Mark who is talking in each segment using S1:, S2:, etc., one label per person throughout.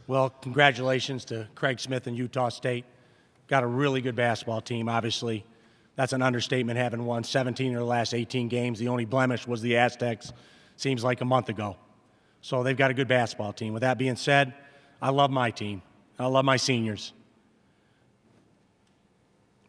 S1: Well, congratulations to Craig Smith and Utah State. Got a really good basketball team, obviously. That's an understatement, having won 17 of the last 18 games. The only blemish was the Aztecs, seems like a month ago. So they've got a good basketball team. With that being said, I love my team. I love my seniors.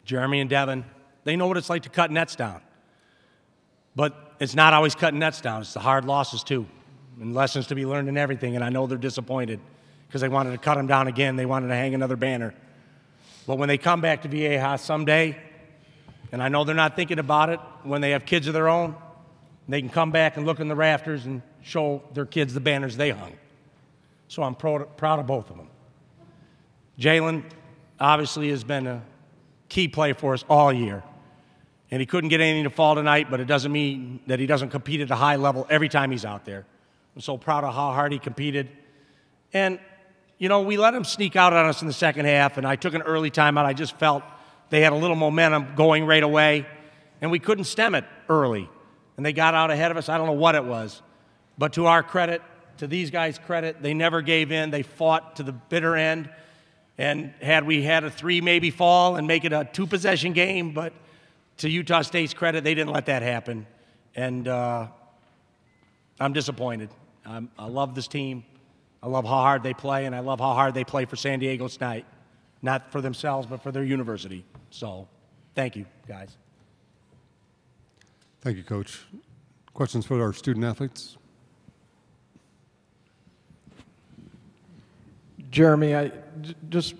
S1: Jeremy and Devin, they know what it's like to cut nets down. But it's not always cutting nets down. It's the hard losses, too, and lessons to be learned in everything. And I know they're disappointed because they wanted to cut them down again. They wanted to hang another banner. But when they come back to Viejas someday, and I know they're not thinking about it when they have kids of their own, they can come back and look in the rafters and show their kids the banners they hung. So I'm proud of both of them. Jalen obviously has been a key player for us all year. And he couldn't get anything to fall tonight, but it doesn't mean that he doesn't compete at a high level every time he's out there. I'm so proud of how hard he competed. And, you know, we let him sneak out on us in the second half, and I took an early timeout. I just felt they had a little momentum going right away, and we couldn't stem it early. And they got out ahead of us. I don't know what it was. But to our credit, to these guys' credit, they never gave in. They fought to the bitter end. And had we had a three maybe fall and make it a two-possession game, but to Utah State's credit, they didn't let that happen. And I'm disappointed. I love this team. I love how hard they play, and I love how hard they play for San Diego State. Not for themselves, but for their university. So thank you, guys.
S2: Thank you, Coach. Questions for our student athletes?
S3: Jeremy, I just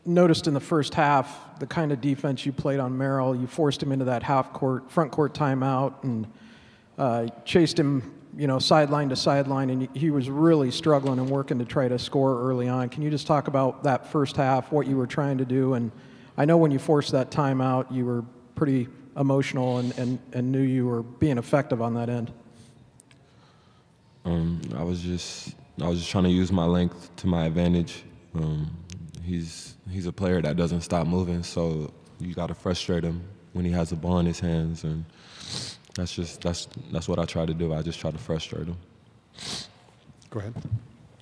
S3: noticed in the first half the kind of defense you played on Merrill. You forced him into that front court timeout and chased him, you know, sideline to sideline, and he was really struggling and working to try to score early on. Can you just talk about that first half, what you were trying to do? And I know when you forced that timeout, you were pretty emotional and knew you were being effective on that end.
S4: I was just trying to use my length to my advantage. He's a player that doesn't stop moving, so you got to frustrate him when he has the ball in his hands, and that's what I try to do. I just try to frustrate him.
S2: Go ahead.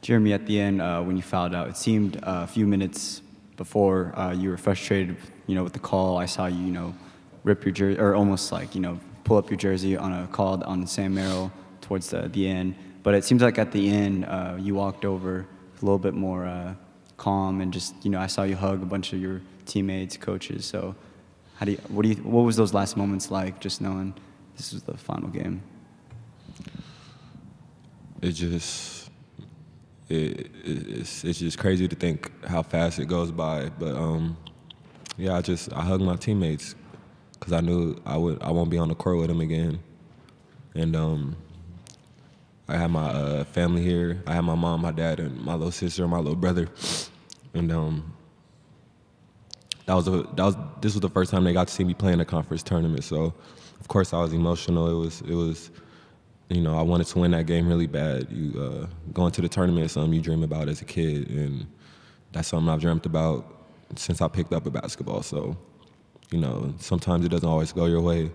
S5: Jeremy, at the end, when you fouled out, it seemed a few minutes before you were frustrated, you know, with the call. I saw you, you know, rip your jersey, or almost like, you know, pull up your jersey on a call on Sam Merrill towards the end. But it seems like at the end, you walked over a little bit more calm, and just, you know, I saw you hug a bunch of your teammates, coaches. So, what was those last moments like, just knowing this was the final game?
S4: It's just crazy to think how fast it goes by. But yeah, I hugged my teammates because I knew I won't be on the court with them again. And I had my family here. I had my mom, my dad, and my little sister, and my little brother. And this was the first time they got to see me play in a conference tournament. So, of course, I was emotional. It was, you know, I wanted to win that game really bad. Going to the tournament is something you dream about as a kid, and that's something I've dreamt about since I picked up a basketball. So, you know, sometimes it doesn't always go your way.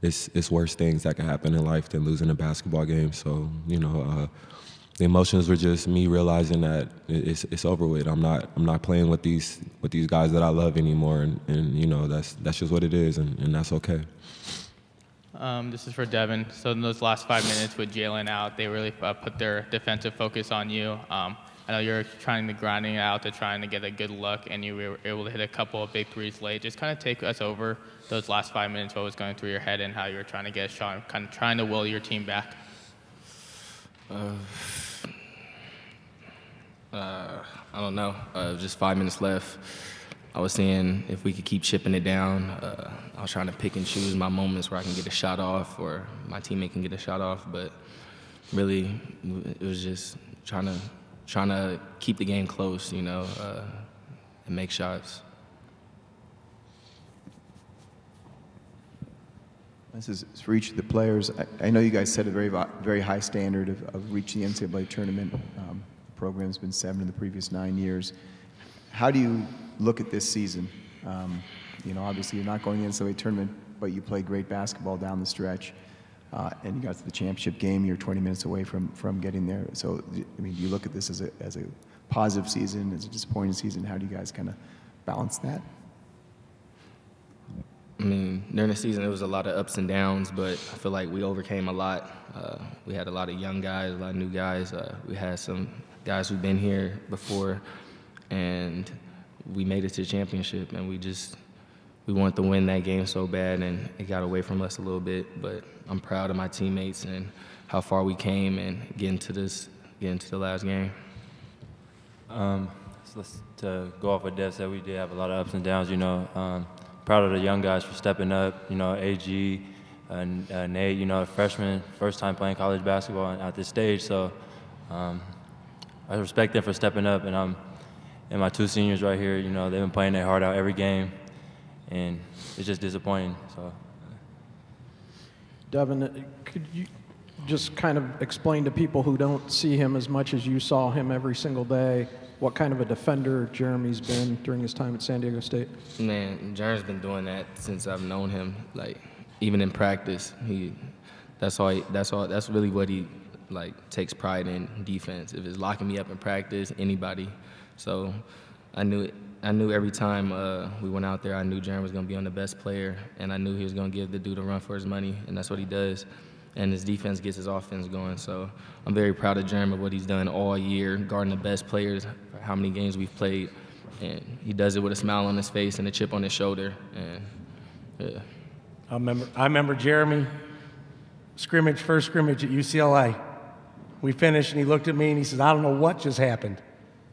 S4: It's worse things that can happen in life than losing a basketball game. So, you know, the emotions were just me realizing that it's over with. I'm not playing with these guys that I love anymore, and you know, that's just what it is, and that's okay.
S6: This is for Devin. So in those last 5 minutes with Jalen out, they really put their defensive focus on you. I know you're trying to grinding out to trying to get a good look, and you were able to hit a couple of big threes late. Just kind of take us over those last 5 minutes, what was going through your head and how you were trying to get a shot, kind of trying to will your team back.
S7: I don't know. Just 5 minutes left. I was seeing if we could keep chipping it down. I was trying to pick and choose my moments where I can get a shot off or my teammate can get a shot off, but really it was just trying to keep the game close, you know, and make shots.
S8: This is for each of the players. I know you guys set a very high standard of reaching the NCAA tournament. The program's been 7 in the previous 9 years. How do you look at this season? You know, obviously you're not going to the NCAA tournament, but you play great basketball down the stretch. and you got to the championship game. You're 20 minutes away from getting there. So, I mean, do you look at this as a positive season, as a disappointing season? How do you guys kind of balance that?
S7: I mean, during the season, it was a lot of ups and downs, but I feel like we overcame a lot. We had a lot of young guys, a lot of new guys. We had some guys who've been here before, and we made it to the championship, and we wanted to win that game so bad, and it got away from us a little bit. But I'm proud of my teammates and how far we came and getting to the last game.
S9: To go off what Dev said, we did have a lot of ups and downs, you know. Proud of the young guys for stepping up, you know, AG, Nate, you know, a freshman, first time playing college basketball at this stage. So I respect them for stepping up, and my two seniors right here, you know, they've been playing their heart out every game, and it's just disappointing. So,
S3: Devin, could you just kind of explain to people who don't see him as much as you saw him every single day what kind of a defender Jeremy's been during his time at San Diego State?
S7: Man, Jeremy's been doing that since I've known him. Like, even in practice, that's really what he takes pride in, defense. If it's locking me up in practice, anybody. So I knew every time we went out there, I knew Jeremy was going to be on the best player, and I knew he was going to give the dude a run for his money, and that's what he does. And his defense gets his offense going. So I'm very proud of Jeremy, what he's done all year, guarding the best players, how many games we've played. And he does it with a smile on his face and a chip on his shoulder. And, yeah.
S1: I remember Jeremy, first scrimmage at UCLA. We finished, and he looked at me, and he said, I don't know what just happened.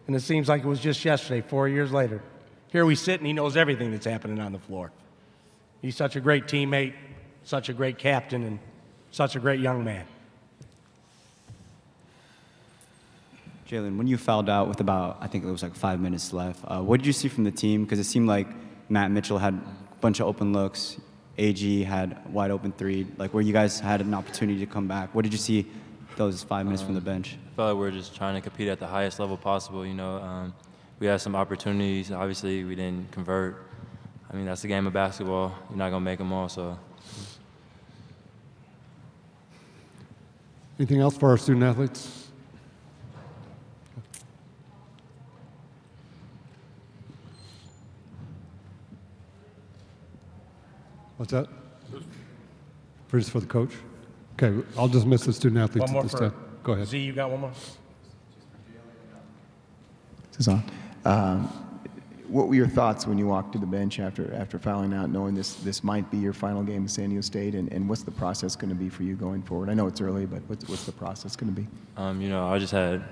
S1: And it seems like it was just yesterday, 4 years later. Here we sit, and he knows everything that's happening on the floor. He's such a great teammate, such a great captain, and such a great young man.
S5: Jalen, when you fouled out with about, I think it was like 5 minutes left, what did you see from the team? Because it seemed like Matt Mitchell had a bunch of open looks, AG had a wide open three, like where you guys had an opportunity to come back. What did you see those 5 minutes from the bench?
S9: I felt like we were just trying to compete at the highest level possible, you know. We had some opportunities. Obviously, we didn't convert. I mean, that's the game of basketball. You're not going to make them all, so.
S2: Anything else for our student athletes? What's that? Just for the coach? Okay, I'll dismiss the student athletes
S1: One more
S2: at this
S1: for
S2: time. Go ahead.
S1: Z, you got one more?
S8: This is on. What were your thoughts when you walked to the bench after fouling out, knowing this might be your final game at San Diego State, and what's the process going to be for you going forward? I know it's early, but what's the process going to be?
S9: You know, I just had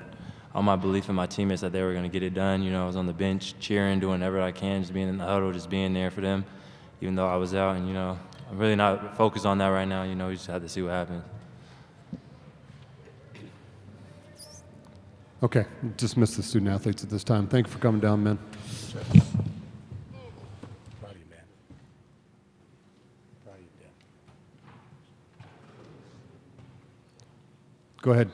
S9: all my belief in my teammates that they were going to get it done. You know, I was on the bench cheering, doing whatever I can, just being in the huddle, just being there for them, even though I was out. And, you know, I'm really not focused on that right now. You know, we just have to see what happens.
S2: Okay, dismiss the student athletes at this time. Thank you for coming down, men.
S1: Proud of you, man. Proud of you, Dan.
S2: Go ahead.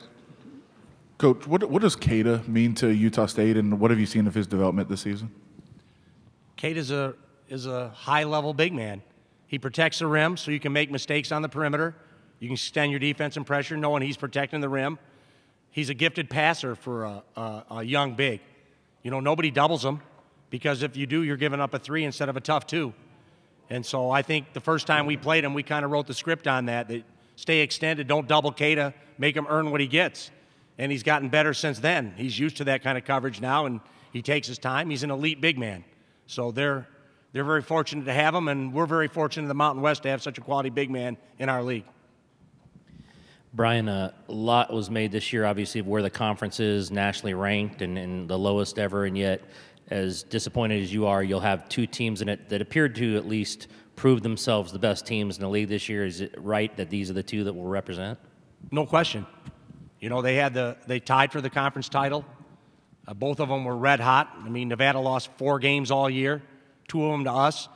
S10: Coach, what does Keita mean to Utah State, and what have you seen of his development this season?
S1: Keita is a high-level big man. He protects the rim so you can make mistakes on the perimeter. You can extend your defense and pressure knowing he's protecting the rim. He's a gifted passer for a young big. You know, nobody doubles him because if you do, you're giving up a three instead of a tough two. And so I think the first time we played him, we kind of wrote the script on that stay extended, don't double Keita, make him earn what he gets. And he's gotten better since then. He's used to that kind of coverage now, and he takes his time. He's an elite big man. So they're very fortunate to have him, and we're very fortunate in the Mountain West to have such a quality big man in our league.
S11: Brian, a lot was made this year, obviously, of where the conference is nationally ranked and the lowest ever, and yet, as disappointed as you are, you'll have two teams in it that appeared to at least prove themselves the best teams in the league this year. Is it right that these are the two that will represent?
S1: No question. You know, they tied for the conference title. Both of them were red hot. I mean, Nevada lost 4 games all year, 2 of them to us.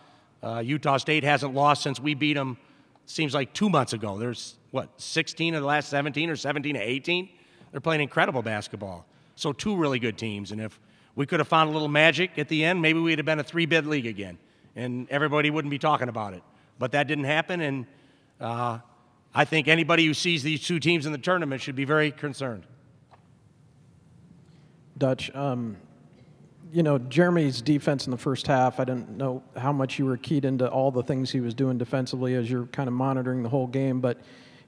S1: Utah State hasn't lost since we beat them, seems like 2 months ago. There's, 16 of the last 17 or 17 to 18? They're playing incredible basketball. So 2 really good teams. And if we could have found a little magic at the end, maybe we'd have been a 3-bid league again. And everybody wouldn't be talking about it. But that didn't happen, and I think anybody who sees these two teams in the tournament should be very concerned.
S3: Dutch, you know, Jeremy's defense in the first half, I didn't know how much you were keyed into all the things he was doing defensively as you're kind of monitoring the whole game, but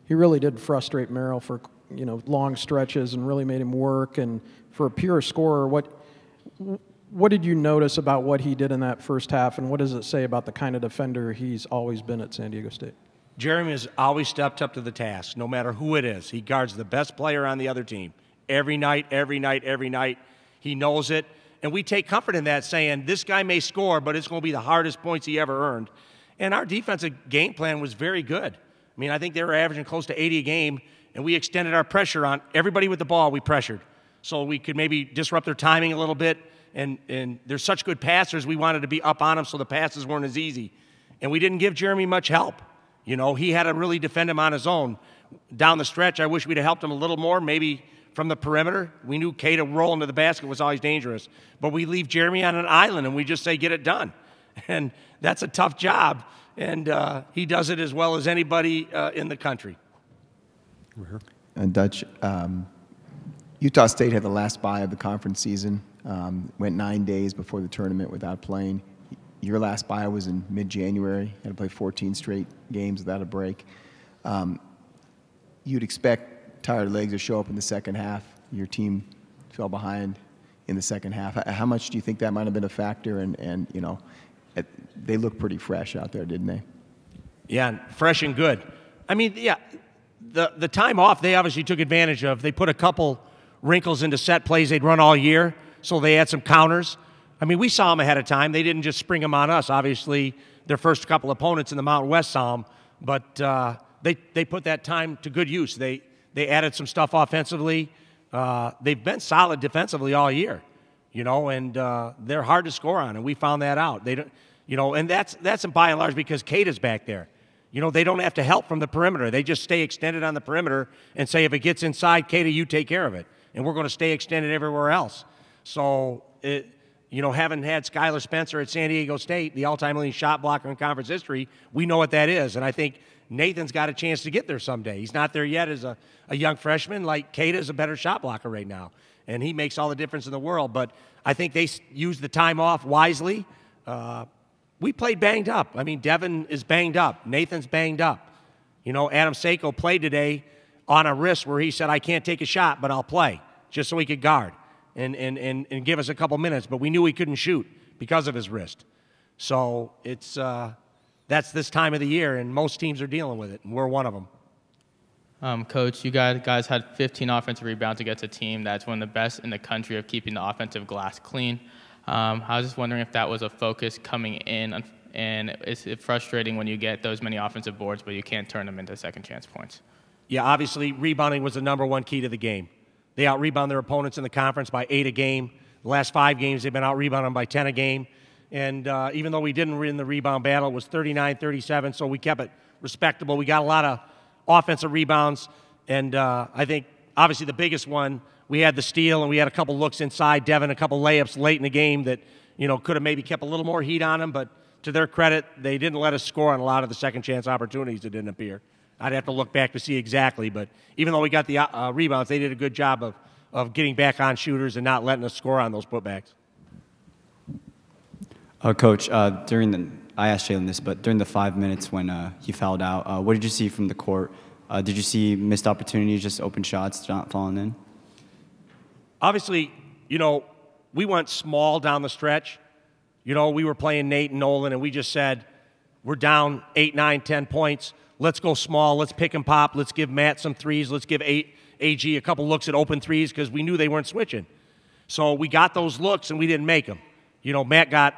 S3: he really did frustrate Merrill for, you know, long stretches and really made him work. And for a pure scorer, what did you notice about what he did in that first half, and what does it say about the kind of defender he's always been at San Diego State?
S1: Jeremy has always stepped up to the task, no matter who it is. He guards the best player on the other team every night, every night, every night. He knows it. And we take comfort in that, saying this guy may score, but it's going to be the hardest points he ever earned. And our defensive game plan was very good. I mean, I think they were averaging close to 80 a game, and we extended our pressure on everybody with the ball. We pressured. So we could maybe disrupt their timing a little bit. And they're such good passers, we wanted to be up on them so the passes weren't as easy. And we didn't give Jeremy much help. You know, he had to really defend him on his own. Down the stretch, I wish we'd have helped him a little more, maybe from the perimeter. We knew Kata rolling to the basket was always dangerous. But we leave Jeremy on an island and we just say, get it done. And that's a tough job. And he does it as well as anybody in the country.
S8: And Dutch, Utah State had the last bye of the conference season. Went 9 days before the tournament without playing. Your last bye was in mid-January. Had to play 14 straight games without a break. You'd expect tired legs to show up in the second half. Your team fell behind in the second half. How much do you think that might have been a factor? And you know, they look pretty fresh out there, didn't they?
S1: Yeah, fresh and good. I mean, yeah, the time off they obviously took advantage of. They put a couple wrinkles into set plays they'd run all year, so they had some counters. I mean, we saw them ahead of time. They didn't just spring them on us. Obviously, their first couple opponents in the Mountain West saw them, but they put that time to good use. They added some stuff offensively. They've been solid defensively all year, you know, and they're hard to score on, and we found that out. They don't, you know, and that's by and large because Kata's back there. You know, they don't have to help from the perimeter. They just stay extended on the perimeter and say, if it gets inside, Kata, you take care of it, and we're going to stay extended everywhere else. So you know, having had Skylar Spencer at San Diego State, the all-time leading shot blocker in conference history, we know what that is. And I think Nathan's got a chance to get there someday. He's not there yet as a young freshman. Like, Kata's a better shot blocker right now, and he makes all the difference in the world. But I think they used the time off wisely. We played banged up. I mean, Devin is banged up. Nathan's banged up. You know, Adam Seiko played today on a wrist where he said, I can't take a shot, but I'll play, just so he could guard and give us a couple minutes, but we knew he couldn't shoot because of his wrist. So it's that's this time of the year, and most teams are dealing with it, and we're one of them.
S6: Coach, you guys had 15 offensive rebounds against a team that's one of the best in the country of keeping the offensive glass clean. I was just wondering if that was a focus coming in, and is it frustrating when you get those many offensive boards, but you can't turn them into second chance points? Yeah, obviously rebounding was the #1 key to the game. They out-rebound their opponents in the conference by 8 a game. The last 5 games, they've been out-rebounded by 10 a game. And even though we didn't win the rebound battle, it was 39-37, so we kept it respectable. We got a lot of offensive rebounds, and I think, obviously, the biggest one, we had the steal, and we had a couple looks inside Devin, a couple layups late in the game that, you know, could have maybe kept a little more heat on them, but to their credit, they didn't let us score on a lot of the second-chance opportunities that didn't appear. I'd have to look back to see exactly, but even though we got the rebounds, they did a good job of getting back on shooters and not letting us score on those putbacks.
S5: Coach, I asked Jalen this, but during the 5 minutes when he fouled out, what did you see from the court? Did you see missed opportunities, just open shots not falling in?
S1: Obviously, you know, we went small down the stretch. You know, we were playing Nate and Nolan, and we just said, we're down 8, 9, 10 points. Let's go small. Let's pick and pop. Let's give Matt some threes. Let's give AG a couple looks at open threes because we knew they weren't switching. So we got those looks, and we didn't make them. You know, Matt got,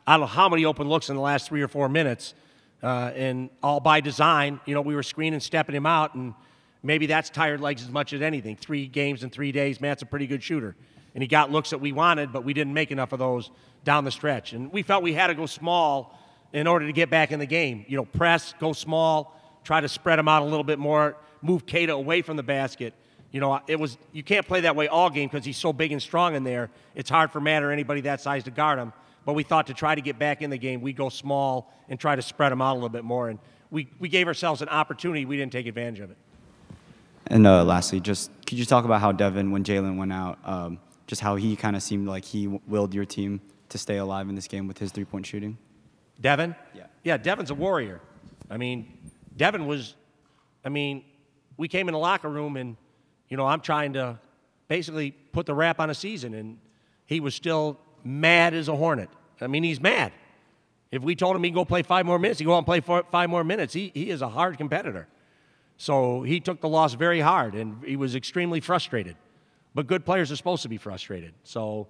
S1: I don't know how many open looks in the last 3 or 4 minutes, and all by design. You know, we were screening, stepping him out, and maybe that's tired legs as much as anything. 3 games in 3 days, Matt's a pretty good shooter. And he got looks that we wanted, but we didn't make enough of those down the stretch. And we felt we had to go small in order to get back in the game. You know, press, go small, try to spread them out a little bit more, move Kata away from the basket. You know, you can't play that way all game because he's so big and strong in there. It's hard for Matt or anybody that size to guard him. But we thought to try to get back in the game, we go small and try to spread them out a little bit more. And we gave ourselves an opportunity. We didn't take advantage of it.
S5: And lastly, just could you talk about how Devin, when Jalen went out, just how he kind of seemed like he willed your team to stay alive in this game with his three-point shooting?
S1: Devin?
S5: Yeah.
S1: Yeah, Devin's a warrior. I mean, Devin was, we came in the locker room and, I'm trying to basically put the wrap on a season, and he was still mad as a hornet. He's mad. If we told him he'd go play 5 more minutes, he'd go out and play 5 more minutes. He is a hard competitor. So he took the loss very hard, and he was extremely frustrated. But good players are supposed to be frustrated. So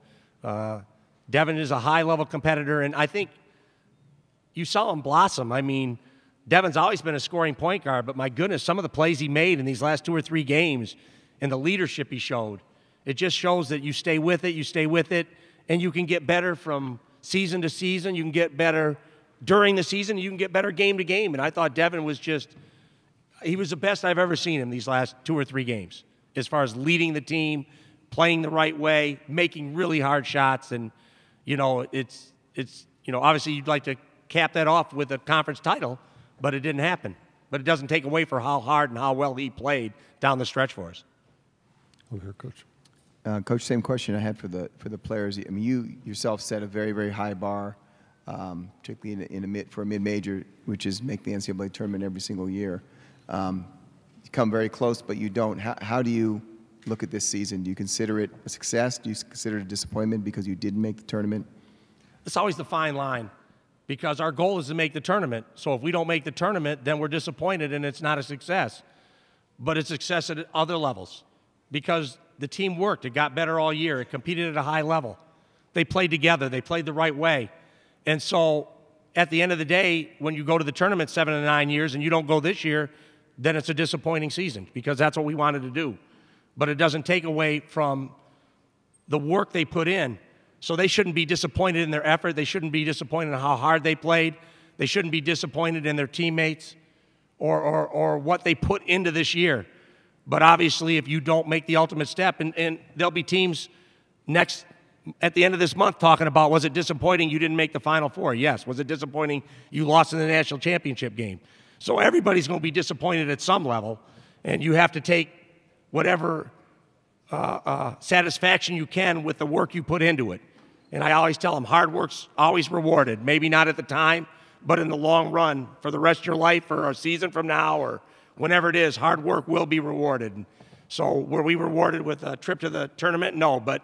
S1: Devin is a high-level competitor, and I think you saw him blossom. Devin's always been a scoring point guard, but my goodness, some of the plays he made in these last 2 or 3 games and the leadership he showed, it just shows that you stay with it, and you can get better from season to season. You can get better during the season. You can get better game to game. And I thought Devin was he was the best I've ever seen him these last 2 or 3 games as far as leading the team, playing the right way, making really hard shots. And, obviously you'd like to cap that off with a conference title, but it didn't happen. But it doesn't take away for how hard and how well he played down the stretch for us.
S2: Over here, Coach.
S8: Coach, same question I had for the players. You yourself set a very, very high bar, particularly for a mid-major, which is make the NCAA tournament every single year. You come very close, but you don't. How do you look at this season? Do you consider it a success? Do you consider it a disappointment because you didn't make the tournament?
S1: It's always the fine line, because our goal is to make the tournament. So if we don't make the tournament, then we're disappointed and it's not a success. But it's success at other levels, because the team worked. It got better all year. It competed at a high level. They played together. They played the right way. And so at the end of the day, when you go to the tournament 7 to 9 years and you don't go this year, then it's a disappointing season, because that's what we wanted to do. But it doesn't take away from the work they put in. So they shouldn't be disappointed in their effort. They shouldn't be disappointed in how hard they played. They shouldn't be disappointed in their teammates or what they put into this year. But obviously, if you don't make the ultimate step, and there'll be teams at the end of this month talking about, was it disappointing you didn't make the Final Four? Yes. Was it disappointing you lost in the national championship game? So everybody's going to be disappointed at some level, and you have to take whatever satisfaction you can with the work you put into it. And I always tell them, hard work's always rewarded. Maybe not at the time, but in the long run, for the rest of your life, or a season from now, or whenever it is, hard work will be rewarded. So were we rewarded with a trip to the tournament? No, but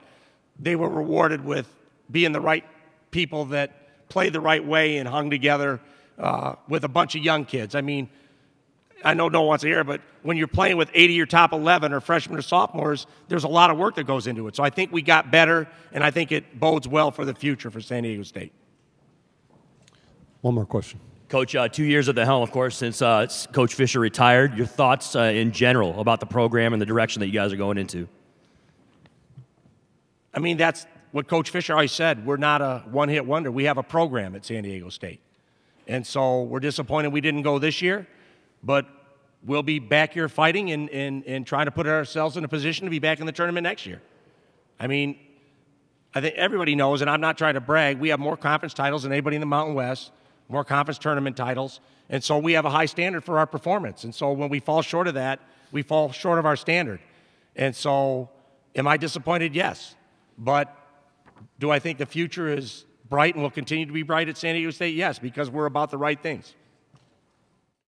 S1: they were rewarded with being the right people that played the right way and hung together with a bunch of young kids. I know no one wants to hear it, but when you're playing with 80 of your top 11 or freshmen or sophomores, there's a lot of work that goes into it. So I think we got better, and I think it bodes well for the future for San Diego State.
S2: One more question.
S12: Coach, 2 years at the helm, of course, since Coach Fisher retired. Your thoughts in general about the program and the direction that you guys are going into?
S1: That's what Coach Fisher always said. We're not a one-hit wonder. We have a program at San Diego State. And so we're disappointed we didn't go this year, but we'll be back here fighting and trying to put ourselves in a position to be back in the tournament next year. I think everybody knows, and I'm not trying to brag, we have more conference titles than anybody in the Mountain West, more conference tournament titles, and so we have a high standard for our performance. And so when we fall short of that, we fall short of our standard. And so am I disappointed? Yes. But do I think the future is bright and will continue to be bright at San Diego State? Yes, because we're about the right things.